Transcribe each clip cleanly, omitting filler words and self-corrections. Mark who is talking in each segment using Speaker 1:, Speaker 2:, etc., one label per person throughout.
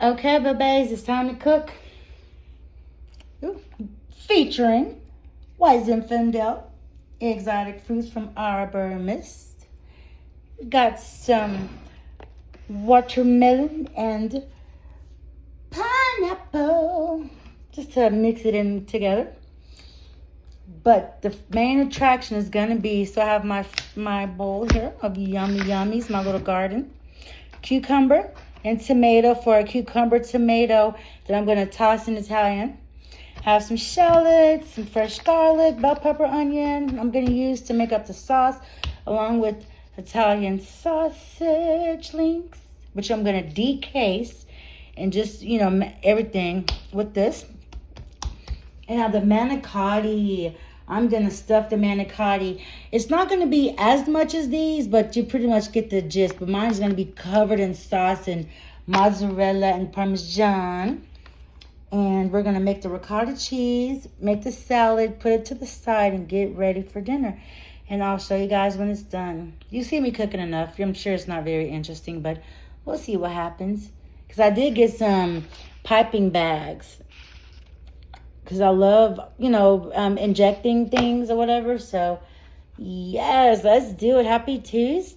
Speaker 1: Okay, babies, it's time to cook. Ooh. Featuring White Zinfandel, exotic fruits from Arbor Mist. Got some watermelon and pineapple, just to mix it in together. But the main attraction is gonna be, so I have my bowl here of yummy yummies, my little garden. Cucumber and tomato for a cucumber tomato that I'm gonna toss in Italian. Have some shallots, some fresh garlic, bell pepper, onion I'm gonna use to make up the sauce, along with Italian sausage links, which I'm gonna decase and just, everything with this. And now the manicotti, I'm gonna stuff the manicotti. It's not gonna be as much as these, but you pretty much get the gist. But mine's gonna be covered in sauce and mozzarella and parmesan. And we're gonna make the ricotta cheese, make the salad, put it to the side, and get ready for dinner. And I'll show you guys when it's done. You see me cooking enough. I'm sure it's not very interesting, but we'll see what happens. Because I did get some piping bags. Because I love, injecting things or whatever. So, yes, let's do it. Happy Tuesday.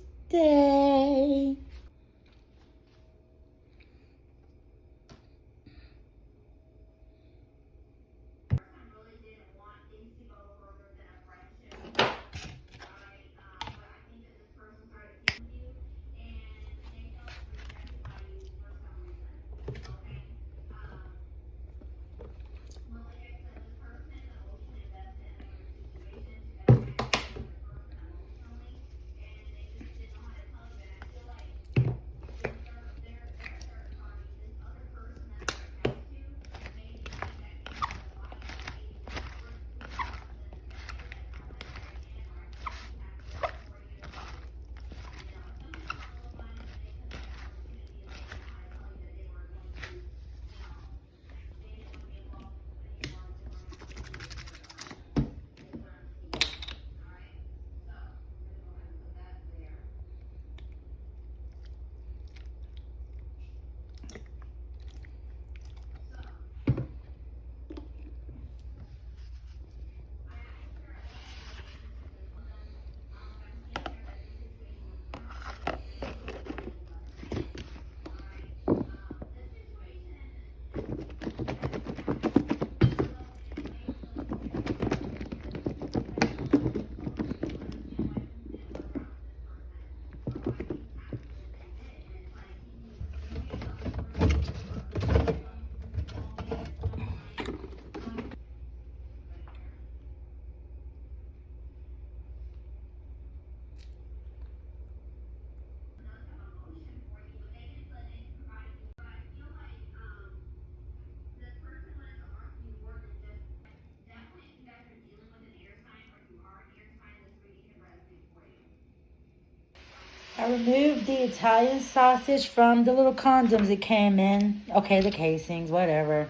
Speaker 1: I removed the Italian sausage from the little condoms it came in. Okay, the casings, whatever.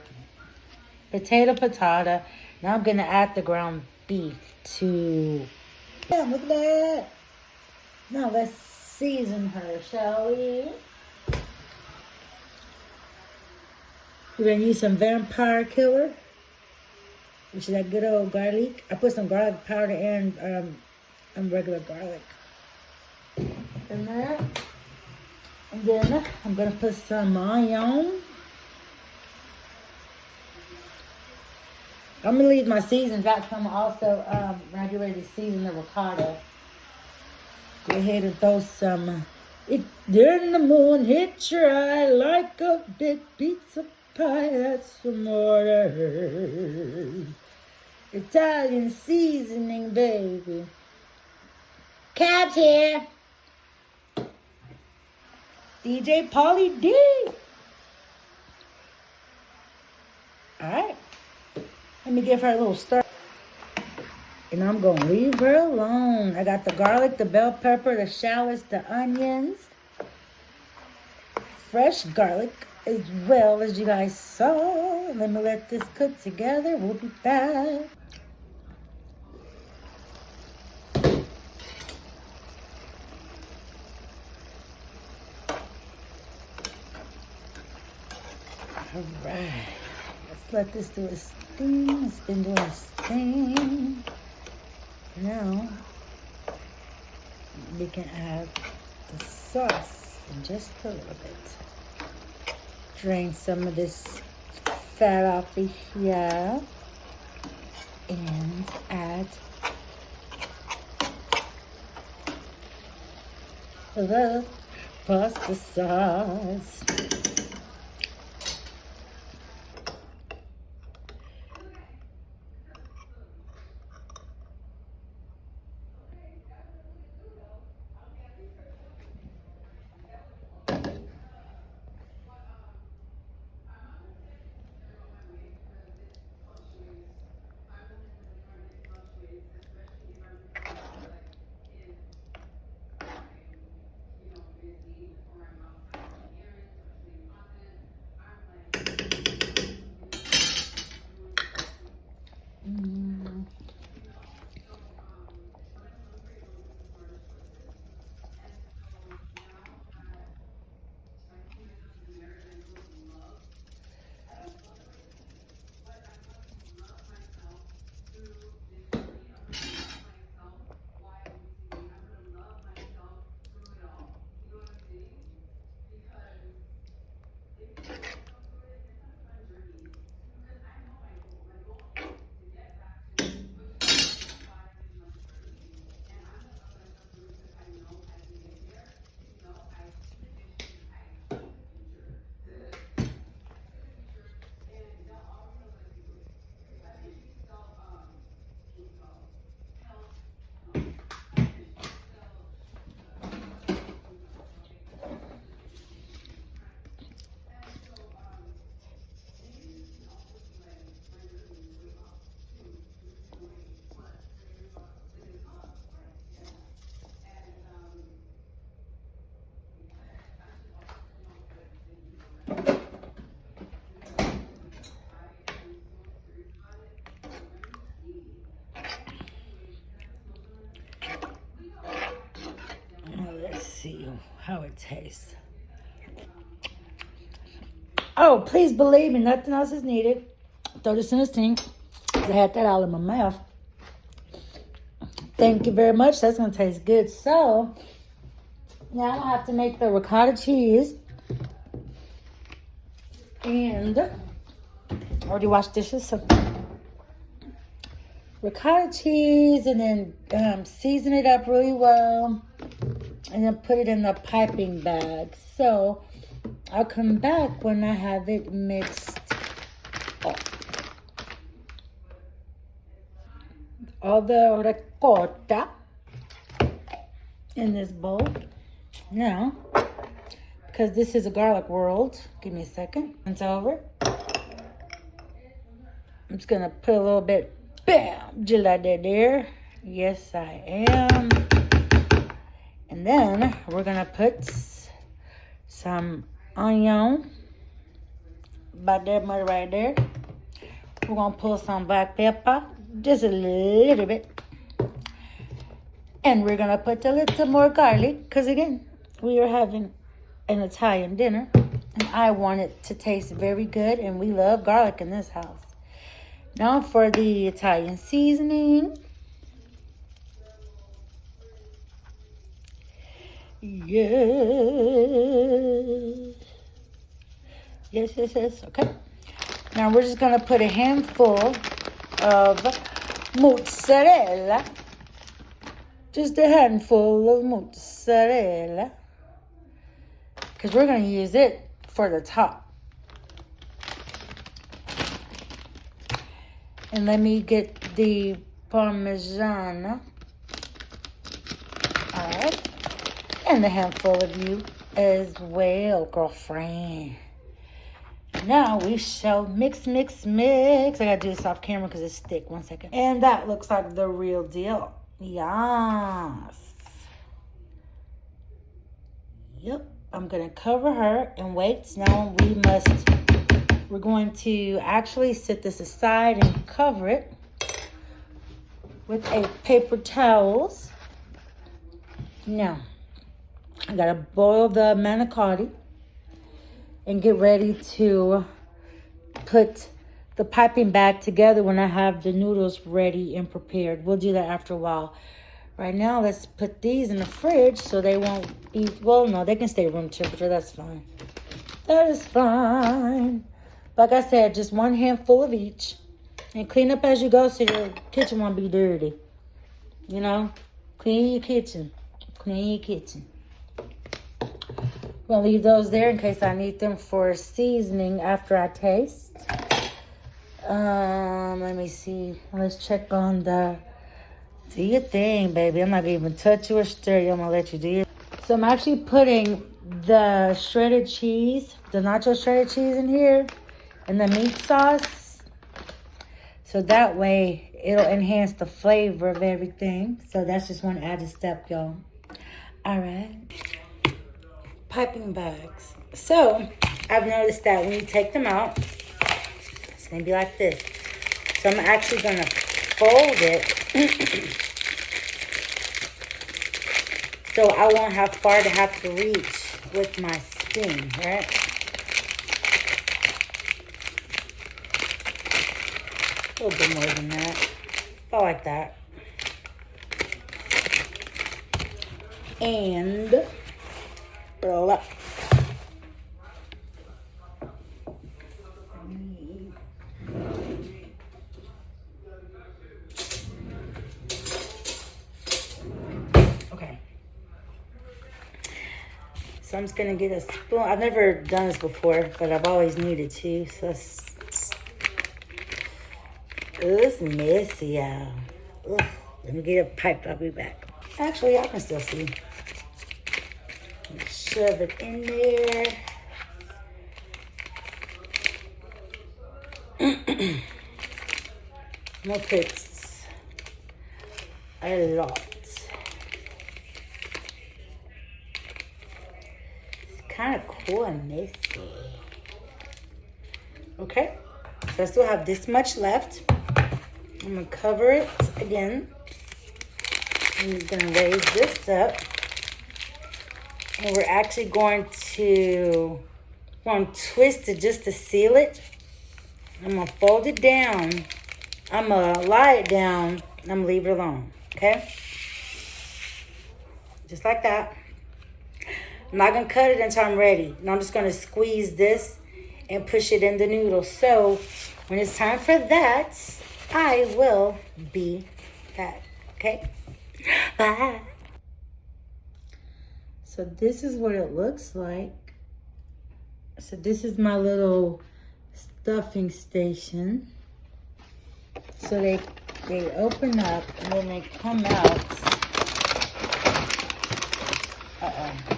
Speaker 1: Potato, patata. Now I'm going to add the ground beef too. Yeah, look at that. Now let's season her, shall we? We're going to use some vampire killer, which is that good old garlic. I put some garlic powder and regular garlic in there. And then I'm going to put some onion. I'm going to leave my seasons out because I'm also, when I get ready to season the ricotta, go ahead and throw some, during the moon, hit your eye like a big pizza pie. That's some order. Italian seasoning, baby. Cab's here. DJ Polly D. Alright. Let me give her a little stir. And I'm going to leave her alone. I got the garlic, the bell pepper, the shallots, the onions. Fresh garlic as well, as you guys saw. Let me let this cook together. We'll be back. All right. Let's let this do its thing. It's been doing its thing. Now, we can add the sauce in just a little bit. Drain some of this fat off of here. And add the pasta sauce. Let's see how it tastes. Oh, please believe me, nothing else is needed. Throw this in the sink. I had that all in my mouth. Thank you very much. That's going to taste good. So, now I have to make the ricotta cheese. And, I already washed dishes, so ricotta cheese, and then season it up really well. And then put it in the piping bag. So, I'll come back when I have it mixed up. All the ricotta in this bowl. Now, because this is a garlic world, give me a second. It's over. I'm just going to put a little bit, bam, just like that there. Yes, I am. And then we're going to put some onion, about that much right there. We're going to put some black pepper, just a little bit. And we're going to put a little more garlic, because again, we are having an Italian dinner. And I want it to taste very good, and we love garlic in this house. Now for the Italian seasoning. Yes. Okay. Now we're just going to put a handful of mozzarella. Just a handful of mozzarella. Because we're going to use it for the top. And let me get the Parmesan. Alright. And a handful of you as well, girlfriend. Now we shall mix. I gotta do this off camera because it's thick. 1 second. And that looks like the real deal. Yes. Yep. I'm gonna cover her and wait. Now we're going to actually set this aside and cover it with a paper towels. Now, I gotta boil the manicotti and get ready to put the piping bag together when I have the noodles ready and prepared. We'll do that after a while. Right now, let's put these in the fridge so they won't be, well, no, they can stay room temperature. That's fine. That is fine. Like I said, just one handful of each. And clean up as you go so your kitchen won't be dirty. You know? Clean your kitchen. Clean your kitchen. I'm going to leave those there in case I need them for seasoning after I taste. Let me see. Let's check on the... Do your thing, baby. I'm not going to even touch you or stir you. I'm going to let you do it. So I'm actually putting the shredded cheese, the nacho shredded cheese in here, and the meat sauce. So that way, it'll enhance the flavor of everything. So that's just one added step, y'all. All right. Piping bags. So I've noticed that when you take them out, it's going to be like this. So I'm actually going to fold it so I won't have far to have to reach with my spoon, right? A little bit more than that. About like that. And roll up. Okay. So I'm just going to get a spoon. I've never done this before, but I've always needed to. So it's messy, y'all. Let me get a pipe. I'll be back. Actually, I can still see. Shove it in there. I'm going to put a lot. Kind of cool and messy. Okay, so I still have this much left. I'm gonna cover it again. I'm gonna raise this up, and we're actually going to twist it just to seal it. I'm gonna fold it down. I'm gonna lie it down. I'm gonna leave it alone. Okay, just like that. I'm not going to cut it until I'm ready. And I'm just going to squeeze this and push it in the noodle. So when it's time for that, I will be back. Okay? Bye. So this is what it looks like. So this is my little stuffing station. So they open up and then they come out.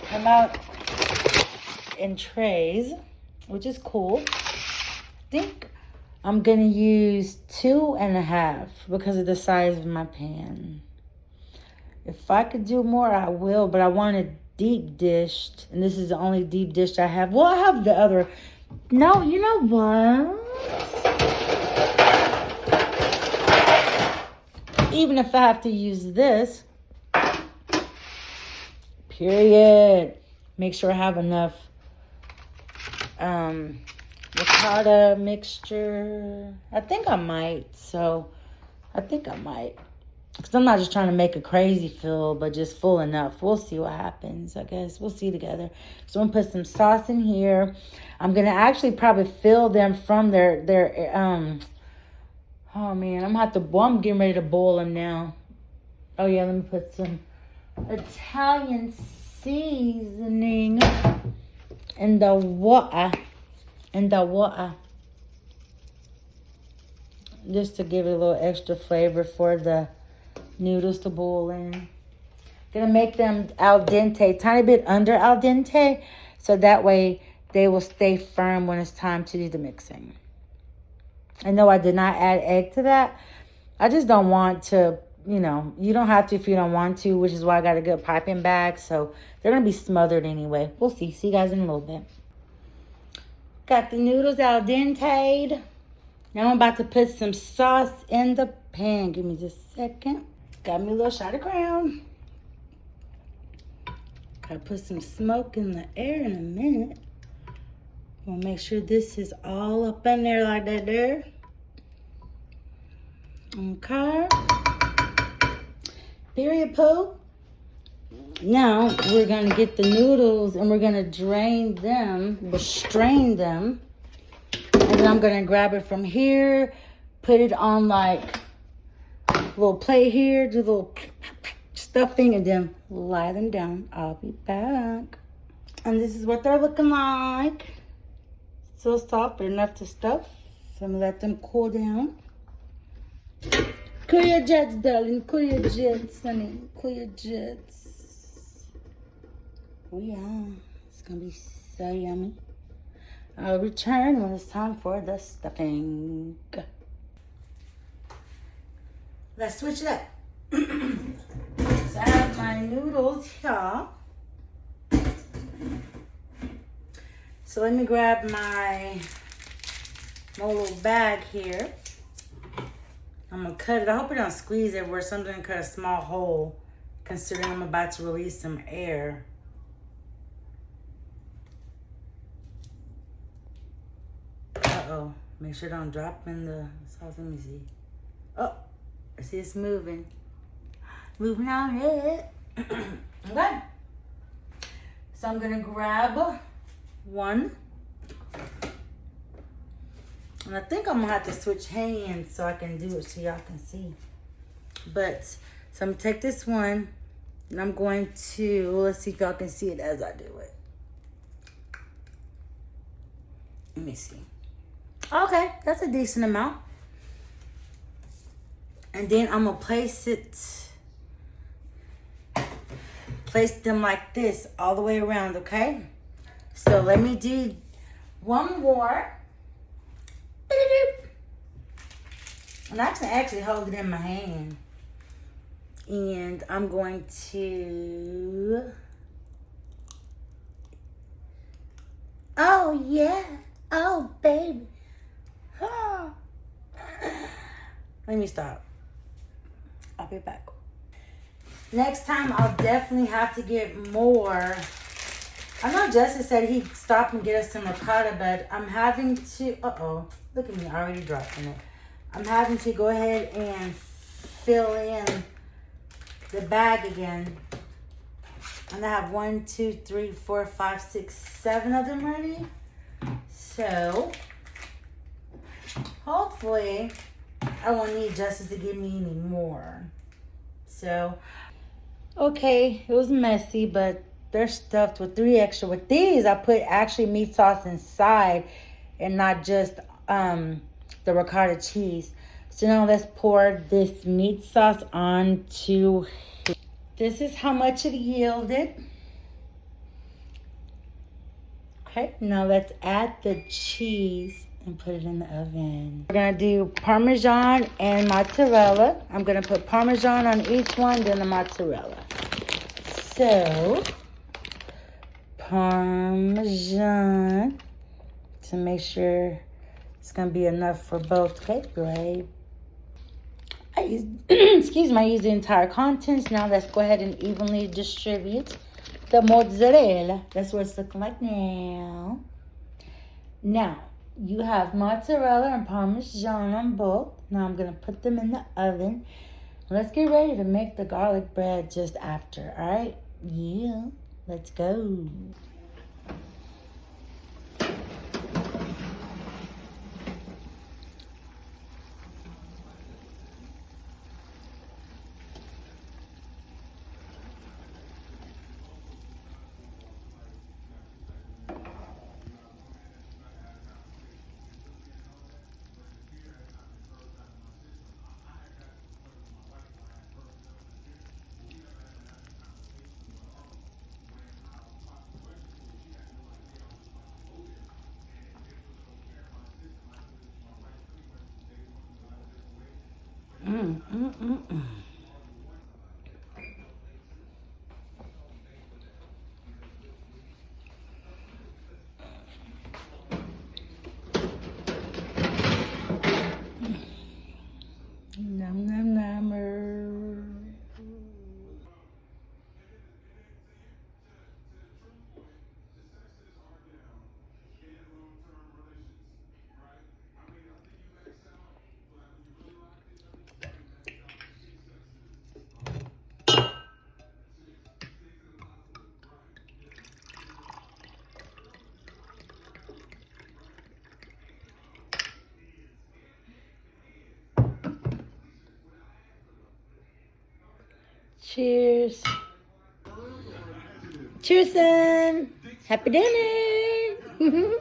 Speaker 1: Come out in trays, which is cool. I think I'm gonna use 2.5 because of the size of my pan. If I could do more, I will, but I want it deep dished, and this is the only deep dish I have. Well, I have the other. No, you know what? Even if I have to use this, period. Make sure I have enough ricotta mixture. I think I might. Because I'm not just trying to make a crazy fill, but just full enough. We'll see what happens, I guess. We'll see together. So I'm going to put some sauce in here. I'm going to actually probably fill them from their oh, man. I'm getting ready to boil them now. Oh, yeah. Let me put some Italian seasoning in the water. Just to give it a little extra flavor for the noodles to boil in. Gonna make them al dente, tiny bit under al dente, so that way they will stay firm when it's time to do the mixing. I know I did not add egg to that. I just don't want to, you don't have to if you don't want to, which is why I got a good piping bag. So they're going to be smothered anyway. We'll see. See you guys in a little bit. Got the noodles al dente. Now I'm about to put some sauce in the pan. Give me just a second. Got me a little shot of Crown. Gotta put some smoke in the air in a minute. We'll make sure this is all up in there like that there. Okay. Period, Pooh. Now we're gonna get the noodles and we're gonna drain them, strain them. And then I'm gonna grab it from here, put it on like a little plate here, do a little stuffing, and then lie them down. I'll be back. And this is what they're looking like. So soft, but enough to stuff. So I'm gonna let them cool down. Cool your jets, darling. Cool your jets, honey. Cool your jets. Oh yeah, it's gonna be so yummy. I'll return when it's time for the stuffing. Let's switch it up. So I have my noodles here. So let me grab my little bag here. I'm gonna cut it. I hope it don't squeeze everywhere, so I'm gonna cut a small hole, considering I'm about to release some air. Uh-oh. Make sure it don't drop in the sauce. Let me see. Oh, I see it's moving. Moving on it. Okay. So I'm gonna grab one. And I think I'm gonna have to switch hands so I can do it so y'all can see. But, so I'm gonna take this one and I'm going to, let's see if y'all can see it as I do it. Let me see. Okay, that's a decent amount. And then I'm gonna place them like this all the way around, okay? So let me do one more. And I can actually hold it in my hand. And I'm going to, oh yeah, oh baby. Oh. Let me stop. I'll be back. Next time I'll definitely have to get more. I know Justin said he'd stop and get us some ricotta, but I'm having to, look at me, already dropping it. I'm having to go ahead and fill in the bag again. And I have 1, 2, 3, 4, 5, 6, 7 of them ready. So, hopefully, I won't need Justice to give me any more. So, okay, it was messy, but they're stuffed with 3 extra. With these, I put actually meat sauce inside and not just the ricotta cheese. So now let's pour this meat sauce onto. This is how much it yielded. Okay, now let's add the cheese and put it in the oven. We're gonna do Parmesan and mozzarella. I'm gonna put Parmesan on each one, then the mozzarella. So, Parmesan, to make sure it's gonna be enough for both. Okay, great. I use, excuse me, I use the entire contents. Now let's go ahead and evenly distribute the mozzarella. That's what it's looking like now. Now, you have mozzarella and Parmesan on both. Now I'm gonna put them in the oven. Let's get ready to make the garlic bread just after, all right? Yeah, let's go. Nom nom nommer. Cheers. Cheers, son. Happy dinner.